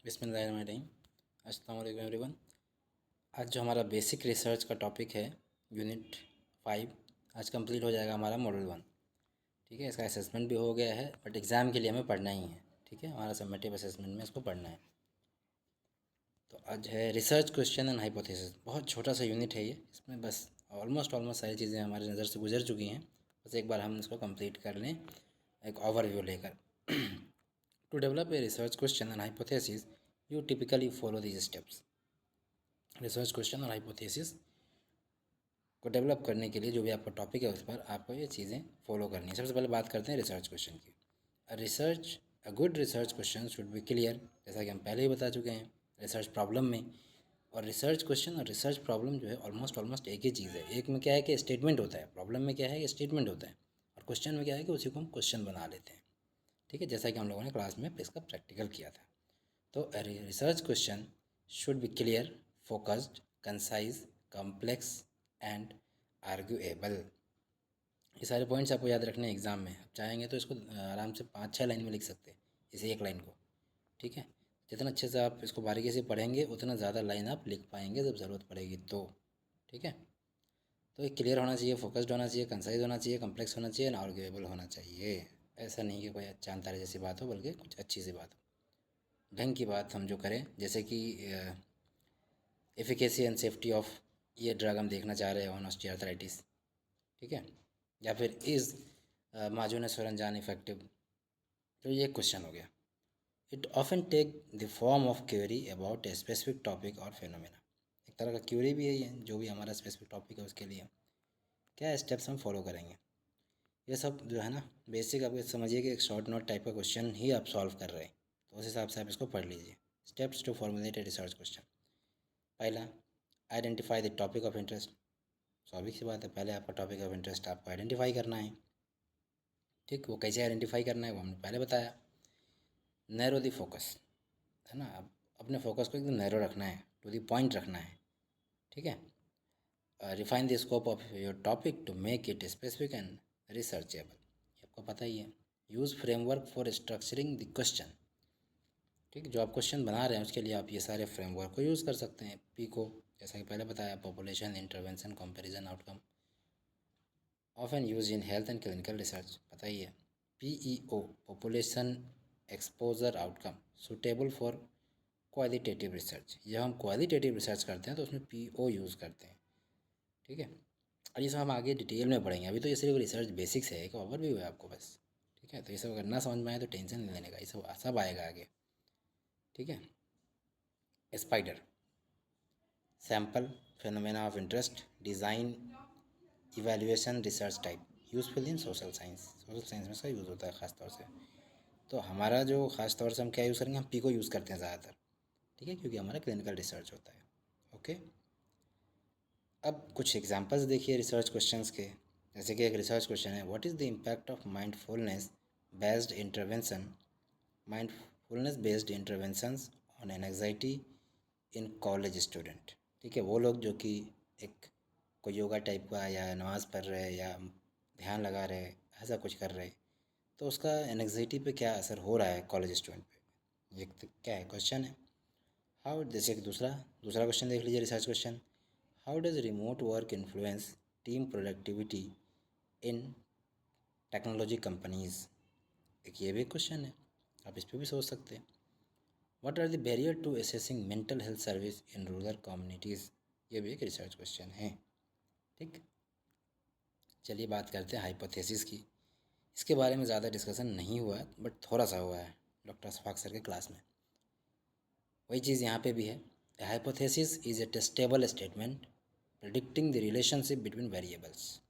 बिस्मिल्लाहिर्रहमानिर्रहीम। अस्सलाम वालेकुम एवरीवन। आज जो हमारा बेसिक रिसर्च का टॉपिक है यूनिट 5 आज कंप्लीट हो जाएगा हमारा मॉडल 1। ठीक है, इसका असेसमेंट भी हो गया है बट एग्ज़ाम के लिए हमें पढ़ना ही है। ठीक है, हमारा समेटिव असेसमेंट में इसको पढ़ना है। तो आज है रिसर्च क्वेश्चन एंड हाइपोथेसिस। बहुत छोटा सा यूनिट है ये, इसमें बस ऑलमोस्ट सारी चीज़ें हमारी नज़र से गुजर चुकी हैं। बस एक बार हम इसको कंप्लीट कर लें एक ओवरव्यू लेकर। To develop a research question and hypothesis you typically follow these steps. Research question और हाइपोथेसिस को डेवलप करने के लिए जो भी आपका टॉपिक है उस पर आपको ये चीज़ें फॉलो करनी है। सबसे पहले बात करते हैं रिसर्च क्वेश्चन की। A good research question should be clear, जैसा कि हम पहले ही बता चुके हैं रिसर्च प्रॉब्लम में। और रिसर्च क्वेश्चन और रिसर्च प्रॉब्लम जो है ऑलमोस्ट एक ही चीज़ है। एक में क्या है कि स्टेटमेंट होता है, प्रॉब्लम में क्या है कि स्टेटमेंट होता है, और क्वेश्चन में क्या है कि उसी को हम क्वेश्चन बना लेते हैं। ठीक है, जैसा कि हम लोगों ने क्लास में इसका प्रैक्टिकल किया था। तो research question should be clear, focused, concise, complex and arguable. ये सारे पॉइंट्स आपको याद रखने हैं एग्ज़ाम में। आप चाहेंगे तो इसको आराम से 5-6 लाइन में लिख सकते हैं, इसे एक लाइन को। ठीक है, जितना अच्छे से आप इसको बारीकी से पढ़ेंगे उतना ज़्यादा लाइन आप लिख पाएंगे जब ज़रूरत पड़ेगी तो। ठीक है, तो ये क्लियर होना चाहिए, फोकस्ड होना चाहिए, कंसाइज होना चाहिए, कॉम्प्लेक्स होना चाहिए, आर्ग्यूएबल होना चाहिए। ऐसा नहीं कि कोई अच्छा अंतारे जैसी बात हो, बल्कि कुछ अच्छी सी बात हो, ढंग की बात हम जो करें। जैसे कि एफिकेसी एंड सेफ्टी ऑफ ये ड्रग हम देखना चाह रहे हैं ऑन ऑस्टियोआर्थराइटिस। ठीक है, या फिर इज़ माजून सरंजान इफेक्टिव। तो ये क्वेश्चन हो गया। It often take the form of query about a specific topic और फेनोमेना। एक तरह का क्वेरी भी है ये, जो भी हमारा स्पेसिफिक टॉपिक है उसके लिए क्या स्टेप्स हम फॉलो करेंगे। ये सब जो है ना बेसिक, आप समझिए कि एक शॉर्ट नोट टाइप का क्वेश्चन ही आप सॉल्व कर रहे हैं, तो उस हिसाब से आप इसको पढ़ लीजिए। Steps to formulate a research question. पहला, identify the topic of interest. स्वाभाविक सी बात है, पहले आपका टॉपिक ऑफ इंटरेस्ट आपको आइडेंटिफाई करना है। ठीक, वो कैसे आइडेंटिफाई करना है वो हमने पहले बताया। नैरो द फोकस, है ना, अब अपने फोकस को एकदम नैरो रखना है, टू द पॉइंट रखना है। ठीक है, refine the scope of your topic to make it specific and researchable. ये आपको पता ही है। Use framework for structuring the question. ठीक, जो आप क्वेश्चन बना रहे हैं उसके लिए आप ये सारे फ्रेमवर्क को यूज़ कर सकते हैं। पी को, जैसा कि पहले बताया, population, intervention, comparison, outcome, often use in health and clinical research, पता ही है। PEO, population exposure outcome, suitable for qualitative research. जब हम क्वालिटेटिव रिसर्च करते हैं तो उसमें PO यूज़ करते हैं। ठीक है, और ये सब हम आगे डिटेल में पढ़ेंगे। अभी तो ये सिर्फ रिसर्च बेसिक्स है, एक ओवरव्यू है आपको बस। ठीक है, तो ये सब अगर ना समझ में आए तो टेंशन नहीं लेने का, ये सब आएगा आगे। ठीक है, spider, sample, phenomena of interest, design, evaluation, research type, useful in social science. Social science में इसका यूज़ होता है ख़ास तौर से। तो हमारा जो ख़ास तौर से हम क्या यूज़ करेंगे, हम पी को यूज़ करते हैं ज़्यादातर। ठीक है, क्योंकि हमारा क्लिनिकल रिसर्च होता है। ओके, अब कुछ एग्जांपल्स देखिए रिसर्च क्वेश्चंस के। जैसे कि एक रिसर्च क्वेश्चन है, what is the impact of mindfulness based intervention, mindfulness based interventions on anxiety in college student. ठीक है, वो लोग जो कि एक कोई योगा टाइप का या नमाज़ पढ़ रहे या ध्यान लगा रहे, ऐसा कुछ कर रहे, तो उसका एंजाइटी पे क्या असर हो रहा है कॉलेज स्टूडेंट पे। ये क्या है, क्वेश्चन है। हाउ, जैसे कि दूसरा दूसरा क्वेश्चन देख लीजिए, research question. How does remote work influence team productivity in technology companies. एक ये भी क्वेश्चन है, आप इस पर भी सोच सकते हैं। What are the barrier to assessing mental health service in rural communities. ये भी एक रिसर्च क्वेश्चन है। ठीक, चलिए बात करते हैं हाइपोथेसिस की। इसके बारे में ज़्यादा डिस्कशन नहीं हुआ है बट थोड़ा सा हुआ है डॉक्टर अशफाक सर के क्लास में। वही चीज़ यहाँ पे भी है। Hypothesis is a testable statement predicting the relationship between variables.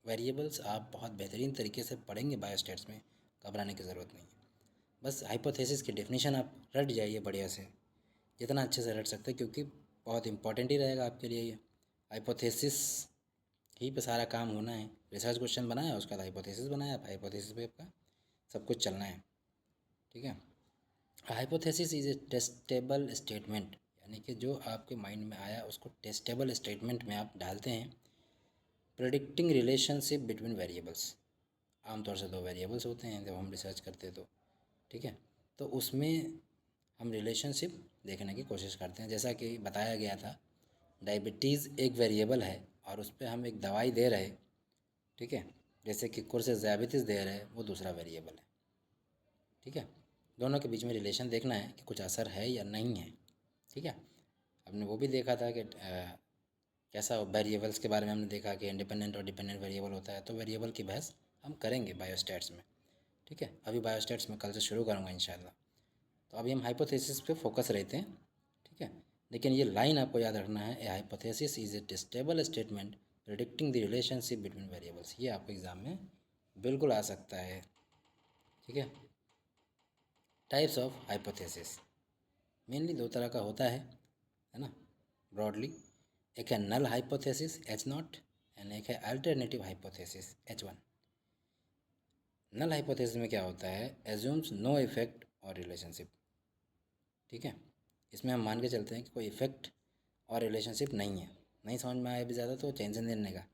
Variables आप बहुत बेहतरीन तरीके से पढ़ेंगे बायोस्टेट्स में, घबराने की ज़रूरत नहीं है। बस हाइपोथेसिस की डेफिनेशन आप रट जाइए बढ़िया से, जितना अच्छे से रट सकते हैं, क्योंकि बहुत इंपॉर्टेंट ही रहेगा आपके लिए ये। हाइपोथेसिस ही पे सारा काम होना है। रिसर्च क्वेश्चन बनाया, उसका हाइपोथेसिस बनाया, आप हाइपोथेसिस पे आपका सब कुछ चलना है। ठीक है, hypothesis is a testable statement, यानी कि जो आपके माइंड में आया उसको टेस्टेबल स्टेटमेंट में आप डालते हैं। प्रेडिक्टिंग रिलेशनशिप बिटवीन वेरिएबल्स, आमतौर से दो वेरिएबल्स होते हैं जब हम रिसर्च करते हैं तो। ठीक है, तो उसमें हम रिलेशनशिप देखने की कोशिश करते हैं। जैसा कि बताया गया था, डायबिटीज़ एक वेरिएबल है और उस पर हम एक दवाई दे रहे, ठीक है, जैसे कि कोर्सेज डायबिटीज़ दे रहे हैं, वो दूसरा वेरिएबल है, ठीक है। दोनों के बीच में रिलेशन देखना है कि कुछ असर है या नहीं है, ठीक है। हमने वो भी देखा था कि कैसा वेरिएबल्स के बारे में हमने देखा कि इंडिपेंडेंट और डिपेंडेंट वेरिएबल होता है। तो वेरिएबल की बहस हम करेंगे बायोस्टैट्स में, ठीक है। अभी बायोस्टैट्स में कल से शुरू करूँगा इंशाल्लाह। तो अभी हम हाइपोथेसिस पे फोकस रहते हैं, ठीक है। लेकिन ये लाइन आपको याद रखना है, ए hypothesis is a stable statement predicting the relationship between variables. ये आपको एग्जाम में बिल्कुल आ सकता है, ठीक है। टाइप्स ऑफ हाइपोथेसिस मेनली दो तरह का होता है ना, ब्रॉडली। एक है नल हाइपोथेसिस H0 एंड एक है alternative hypothesis H1। Null hypothesis में क्या होता है, एज्यूम्स नो इफेक्ट और रिलेशनशिप, ठीक है। इसमें हम मान के चलते हैं कि कोई इफेक्ट और रिलेशनशिप नहीं है। नहीं समझ में आया भी ज़्यादा तो चेंज देने का,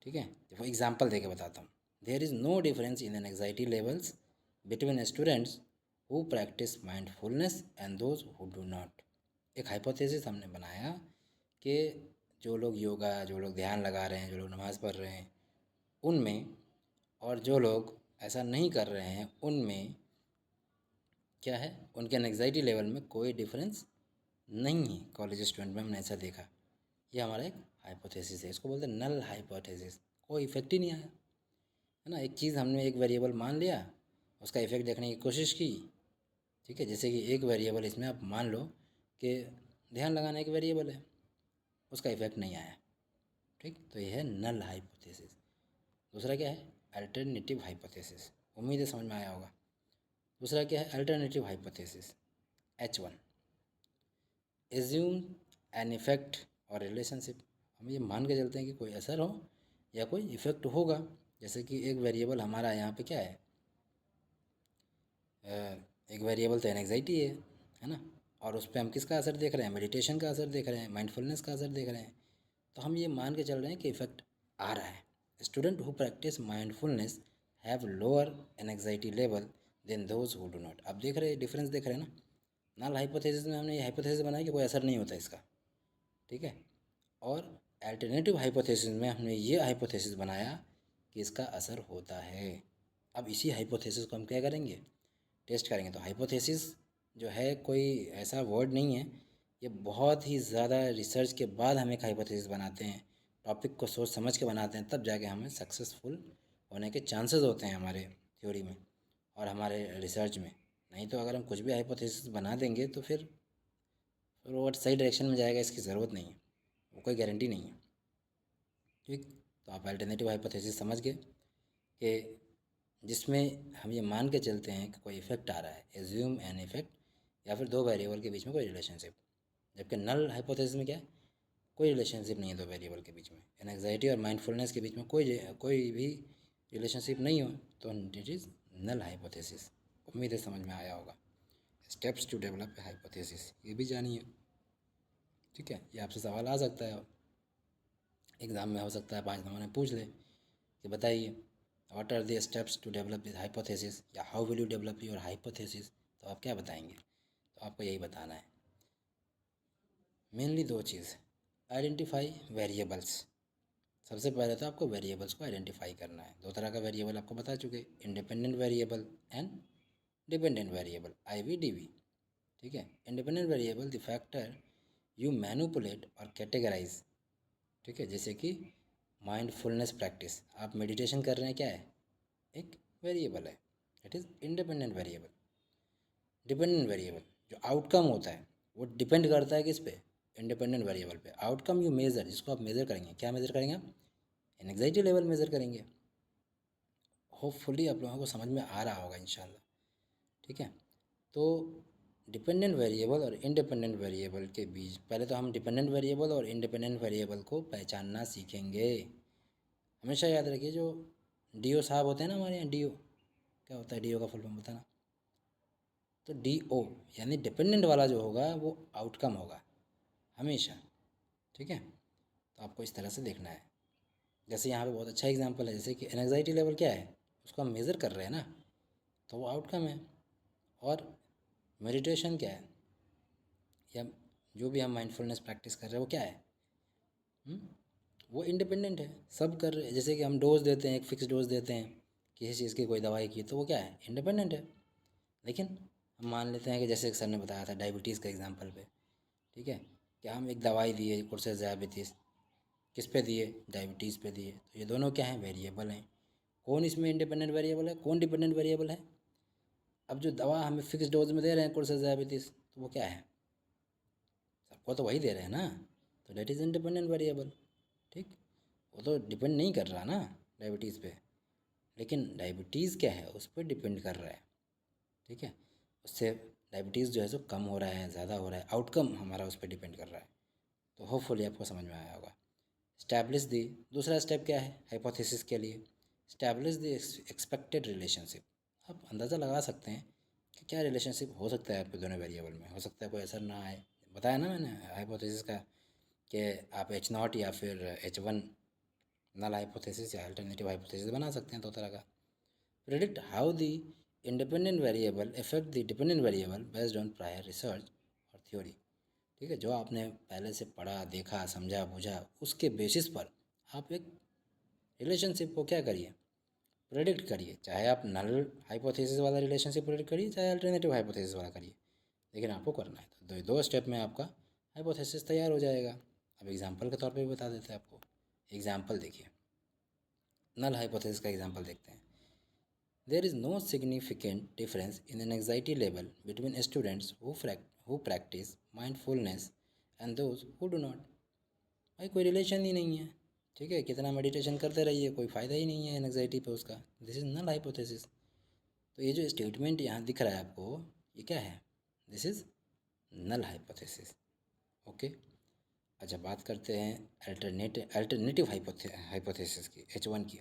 ठीक है। वो एग्जाम्पल दे के बताता हूँ। There is no difference in an anxiety levels between students who practice mindfulness and those who do not. एक हाइपोथेसिस हमने बनाया कि जो लोग योगा, जो लोग ध्यान लगा रहे हैं, जो लोग नमाज़ पढ़ रहे हैं, उनमें और जो लोग ऐसा नहीं कर रहे हैं उनमें क्या है, उनके एंग्जाइटी लेवल में कोई डिफरेंस नहीं है। कॉलेज स्टूडेंट में हमने ऐसा देखा। ये हमारा एक हाइपोथेसिस है, इसको बोलते हैं नल हाइपोथेसिस। कोई इफेक्ट ही नहीं आया, है ना। एक चीज़ हमने एक वेरिएबल मान लिया, उसका इफेक्ट देखने की कोशिश की, ठीक है। जैसे कि एक वेरिएबल इसमें आप मान लो कि ध्यान लगाना एक वेरिएबल है, उसका इफेक्ट नहीं आया, ठीक। तो ये है नल हाइपोथेसिस। दूसरा क्या है, अल्टरनेटिव हाइपोथेसिस। उम्मीद है समझ में आया होगा। दूसरा क्या है, alternative hypothesis H1। Assume an effect और रिलेशनशिप। हम ये मान के चलते हैं कि कोई असर हो या कोई इफेक्ट होगा। जैसे कि एक वेरिएबल हमारा यहाँ पे क्या है, एक वेरिएबल तो एंग्जाइटी है ना। और उस पर हम किसका असर देख रहे हैं, मेडिटेशन का असर देख रहे हैं, माइंडफुलनेस का असर देख रहे हैं। तो हम ये मान के चल रहे हैं कि इफेक्ट आ रहा है। Student who practice mindfulness have lower anxiety level than those who do not. अब देख रहे हैं डिफरेंस, देख रहे हैं ना। नल हाइपोथेसिस में हमने ये हाइपोथेसिस बनाया कि कोई असर नहीं होता इसका, ठीक है। और अल्टरनेटिव हाइपोथेसिस में हमने ये हाइपोथेसिस बनाया कि इसका असर होता है। अब इसी हाइपोथेसिस को हम क्या करेंगे, टेस्ट करेंगे। तो हाइपोथेसिस जो है कोई ऐसा वर्ड नहीं है, ये बहुत ही ज़्यादा रिसर्च के बाद हम एक हाइपोथेसिस बनाते हैं, टॉपिक को सोच समझ के बनाते हैं, तब जाके हमें सक्सेसफुल होने के चांसेस होते हैं हमारे थ्योरी में और हमारे रिसर्च में। नहीं तो अगर हम कुछ भी हाइपोथेसिस बना देंगे तो फिर वो सही डायरेक्शन में जाएगा, इसकी ज़रूरत नहीं है, वो कोई गारंटी नहीं है, ठीक। तो आप अल्टरनेटिव हाइपोथेसिस समझ गए कि जिसमें हम ये मान के चलते हैं कि कोई इफेक्ट आ रहा है, एज्यूम एन इफेक्ट, या फिर दो वेरिएबल के बीच में कोई रिलेशनशिप। जबकि नल हाइपोथेसिस में क्या है, कोई रिलेशनशिप नहीं है दो वेरिएबल के बीच में। एंग्जाइटी और माइंडफुलनेस के बीच में कोई भी रिलेशनशिप नहीं हो तो इट इज़ नल हाइपोथेसिस। उम्मीद है समझ में आया होगा। स्टेप्स टू डेवलप हाइपोथेसिस ये भी जानिए, ठीक है। ये आपसे सवाल आ सकता है, एग्ज़ाम में हो सकता है 5 नंबर में पूछ ले कि बताइए what are the steps to develop this hypothesis, या how will you develop your hypothesis. तो आप क्या बताएंगे, तो आपको यही बताना है। मेनली दो चीज़, आइडेंटिफाई वेरिएबल्स। सबसे पहले तो आपको वेरिएबल्स को आइडेंटिफाई करना है। दो तरह का वेरिएबल आपको बता चुके, independent variable and dependent variable, IVDV, ठीक है। Independent variable the factor you manipulate और कैटेगराइज, ठीक है। जैसे कि माइंडफुलनेस प्रैक्टिस, आप मेडिटेशन कर रहे हैं, क्या है, एक वेरिएबल है, it is independent variable. Dependent variable जो आउटकम होता है वो डिपेंड करता है किस पे, इंडिपेंडेंट वेरिएबल पे। आउटकम यू मेज़र, जिसको आप मेज़र करेंगे, क्या मेज़र करेंगे आप, एंग्जाइटी लेवल मेज़र करेंगे। होपफुली आप लोगों को समझ में आ रहा होगा इंशाल्लाह, ठीक है। तो डिपेंडेंट वेरिएबल और इंडिपेंडेंट वेरिएबल के बीच पहले तो हम डिपेंडेंट वेरिएबल और इंडिपेंडेंट वेरिएबल को पहचानना सीखेंगे। हमेशा याद रखिए, जो DO साहब होते हैं ना हमारे यहाँ, DO क्या होता है, DO का फुल फॉर्म बताना। तो DO यानी डिपेंडेंट वाला जो होगा वो आउटकम होगा हमेशा, ठीक है। तो आपको इस तरह से देखना है। जैसे यहाँ पे बहुत अच्छा एग्जांपल है, जैसे कि एंग्जाइटी लेवल क्या है, उसको हम मेज़र कर रहे हैं ना, तो वो आउटकम है। और मेडिटेशन क्या है, या जो भी हम माइंडफुलनेस प्रैक्टिस कर रहे हैं वो क्या है? हम्म? वो इंडिपेंडेंट है, सब कर रहे हैं। जैसे कि हम डोज देते हैं, एक फिक्स डोज देते हैं किसी चीज़ की, कोई दवाई की, तो वो क्या है? इंडिपेंडेंट है। लेकिन हम मान लेते हैं कि जैसे सर ने बताया था डायबिटीज़ के एग्जांपल पे, ठीक है, कि हम एक दवाई दिए कोर्सेज डायबिटीज़, किस पे दिए? डायबिटीज़ पे दिए। तो ये दोनों क्या हैं? वेरिएबल हैं। कौन इसमें इंडिपेंडेंट वेरिएबल है, कौन डिपेंडेंट वेरिएबल है? अब जो दवा हमें फिक्स डोज में दे रहे हैं कोर्सेज डायबिटीज़, तो वो क्या है? सबको तो वही दे रहे हैं ना, तो डेट इज़ इंडिपेंडेंट वेरिएबल। ठीक, वो तो डिपेंड नहीं कर रहा ना डायबिटीज़ पे, लेकिन डायबिटीज़ क्या है, उस पर डिपेंड कर रहा है। ठीक है, उससे डायबिटीज़ जो है सो कम हो रहा है, ज़्यादा हो रहा है, आउटकम हमारा उस पर डिपेंड कर रहा है। तो होपफुली आपको समझ में आया होगा। स्टैब्लिश दी, दूसरा स्टेप क्या है हाइपोथेसिस के लिए? Establish the expected relationship. आप अंदाज़ा लगा सकते हैं कि क्या रिलेशनशिप हो सकता है आपके दोनों वेरिएबल में। हो सकता है कोई असर ना आए, बताया ना मैंने हाइपोथेसिस का, कि आप H0 या फिर H1 नल हाइपोथेसिस या अल्टरनेटिव हाइपोथेसिस बना सकते हैं दो तरह का। Predict how the independent variable affect the dependent variable based on prior research और थ्योरी। ठीक है, जो आपने पहले से पढ़ा, देखा, समझा, बूझा, उसके बेसिस पर आप एक रिलेशनशिप को क्या करिए? प्रेडिक्ट करिए। चाहे आप नल हाइपोथेसिस वाला रिलेशनशिप प्रेडिक्ट करिए, चाहे अल्टरनेटिव हाइपोथेसिस वाला करिए, लेकिन आपको करना है। तो दो दो स्टेप में आपका हाइपोथेसिस तैयार हो जाएगा। अब एग्जांपल के तौर पे भी बता देते हैं आपको। एग्जांपल देखिए, नल हाइपोथेसिस का एग्जांपल देखते हैं। There is no significant difference in an anxiety level between students who practice mindfulness and those who do not. भाई कोई रिलेशन ही नहीं है। ठीक है, कितना मेडिटेशन करते रहिए, कोई फ़ायदा ही नहीं है एंग्जाइटी पे उसका। This is null hypothesis. तो ये जो स्टेटमेंट यहाँ दिख रहा है आपको, ये क्या है? This is null hypothesis. Okay, अच्छा बात करते हैं अल्टरनेटिव हाइपोथेसिस की, H1 की।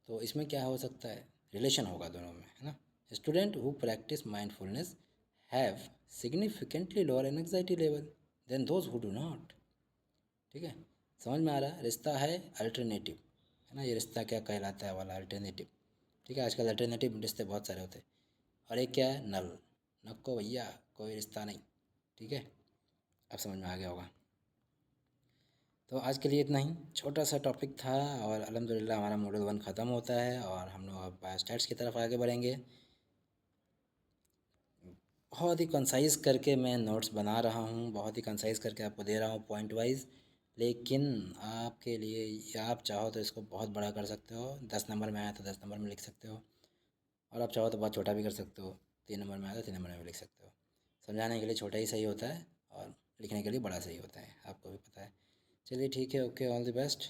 तो इसमें क्या हो सकता है? रिलेशन होगा दोनों में, है ना। Student who practice mindfulness have significantly lower anxiety level than those who do not. ठीक है, समझ में आ रहा है? रिश्ता है अल्टरनेटिव, है ना। ये रिश्ता क्या कहलाता है वाला? अल्टरनेटिव। ठीक है, आजकल अल्टरनेटिव रिश्ते बहुत सारे होते हैं। और एक क्या है? नल। नको भैया, कोई रिश्ता नहीं। ठीक है, अब समझ में आ गया होगा। तो आज के लिए इतना ही छोटा सा टॉपिक था, और अल्हम्दुलिल्लाह हमारा मॉड्यूल 1 ख़त्म होता है और हम लोग अब बायोस्टैट्स की तरफ आगे बढ़ेंगे। बहुत ही कंसाइज़ करके मैं नोट्स बना रहा हूँ, बहुत ही कंसाइज़ करके आपको दे रहा हूँ पॉइंट वाइज। लेकिन आपके लिए, या आप चाहो तो इसको बहुत बड़ा कर सकते हो। 10 नंबर में आया तो 10 नंबर में लिख सकते हो, और आप चाहो तो बहुत छोटा भी कर सकते हो। 3 नंबर में आया तो 3 नंबर में भी लिख सकते हो। समझाने के लिए छोटा ही सही होता है, और लिखने के लिए बड़ा सही होता है, आपको भी पता है। चलिए ठीक है, okay, all the best,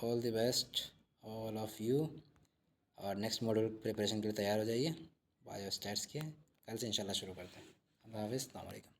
all the best all of you. और नेक्स्ट मॉड्यूल प्रिपरेशन के लिए तैयार हो जाइए बायो स्टैट्स के। कल से इंशाल्लाह शुरू करते हैं। अल्लाह हाफ़िज़, अस्सलाम वालेकुम।